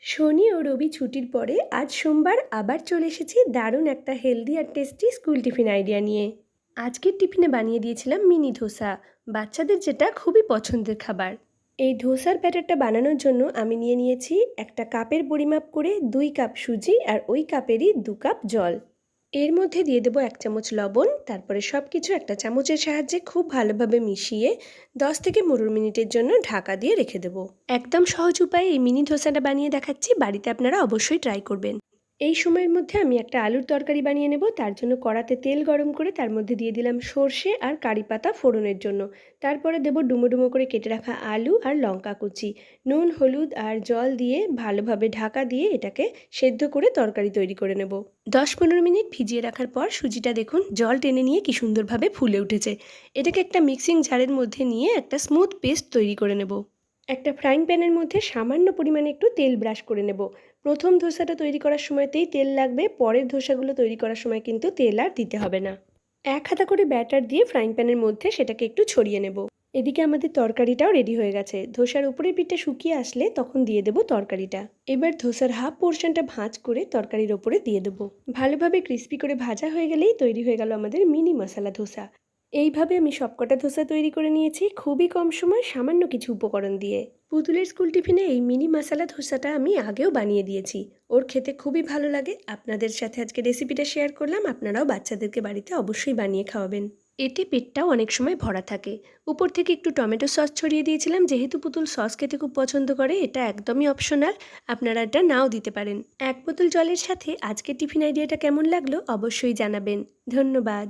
শনি ও রবি ছুটির পরে আজ সোমবার আবার চলে এসেছি দারুণ একটা হেলদি আর টেস্টি স্কুল টিফিন আইডিয়া নিয়ে। আজকের টিফিনে বানিয়ে দিয়েছিলাম মিনি ধোসা, বাচ্চাদের যেটা খুবই পছন্দের খাবার। এই ধোসার ব্যাটারটা বানানোর জন্য আমি নিয়ে নিয়েছি একটা কাপের পরিমাপ করে 2 কাপ সুজি আর ওই কাপেরই 2 কাপ জল। এর মধ্যে দিয়ে দেবো 1 চামচ লবণ, তারপরে সব কিছু একটা চামচের সাহায্যে খুব ভালোভাবে মিশিয়ে 10 থেকে 15 মিনিটের জন্য ঢাকা দিয়ে রেখে দেবো। একদম সহজ উপায়ে এই মিনি ধোসাটা বানিয়ে দেখাচ্ছি, বাড়িতে আপনারা অবশ্যই ট্রাই করবেন। এই সময়ের মধ্যে আমি একটা আলুর তরকারি বানিয়ে নেব। তার জন্য কড়াতে তেল গরম করে তার মধ্যে দিয়ে দিলাম সর্ষে আর কারি পাতা ফোড়নের জন্য। তারপরে দেব ডুমো ডুমো করে কেটে রাখা আলু আর লঙ্কা কুচি। নুন, হলুদ আর জল দিয়ে ভালোভাবে ঢাকা দিয়ে এটাকে সেদ্ধ করে তরকারি তৈরি করে নেব। 10-15 মিনিট ভিজিয়ে রাখার পর সুজিটা দেখুন জল টেনে নিয়ে কি সুন্দরভাবে ফুলে উঠেছে। এটাকে একটা মিক্সিং জারের মধ্যে নিয়ে একটা স্মুথ পেস্ট তৈরি করে নেব। একটা ফ্রাইং প্যানের মধ্যে সামান্য পরিমাণে একটু তেল ব্রাশ করে নেব। প্রথম ধোসাটা তৈরি করার সময়তেই তেল লাগবে, পরের ধোসাগুলো তৈরি করার সময় কিন্তু তেল আর দিতে হবে না। 1 হাতা করে ব্যাটার দিয়ে ফ্রাইং প্যানের মধ্যে সেটাকে একটু ছড়িয়ে নেব। এদিকে আমাদের তরকারিটাও রেডি হয়ে গেছে। ধোসার উপরের পিঠটা শুকিয়ে আসলে তখন দিয়ে দেব তরকারিটা। এবার ধোসার হাফ পোর্শনটা ভাঁজ করে তরকারির ওপরে দিয়ে দেবো। ভালোভাবে ক্রিস্পি করে ভাজা হয়ে গেলেই তৈরি হয়ে গেল আমাদের মিনি মশলা ধোসা। এইভাবে আমি সবকটা ধোসা তৈরি করে নিয়েছি খুবই কম সময় সামান্য কিছু উপকরণ দিয়ে। পুতুলের স্কুল টিফিনে এই মিনি মশলা ধোসাটা আমি আগেও বানিয়ে দিয়েছি, ওর খেতে খুবই ভালো লাগে। আপনাদের সাথে আজকে রেসিপিটা শেয়ার করলাম, আপনারাও বাচ্চাদেরকে বাড়িতে অবশ্যই বানিয়ে খাওয়াবেন। এতে পেটটাও অনেক সময় ভরা থাকে। উপর থেকে একটু টমেটো সস ছড়িয়ে দিয়েছিলাম, যেহেতু পুতুল সস খেতে খুব পছন্দ করে। এটা একদমই অপশনাল, আপনারা এটা নাও দিতে পারেন। 1 বোতল জলের সাথে আজকের টিফিন আইডিয়াটা কেমন লাগলো অবশ্যই জানাবেন। ধন্যবাদ।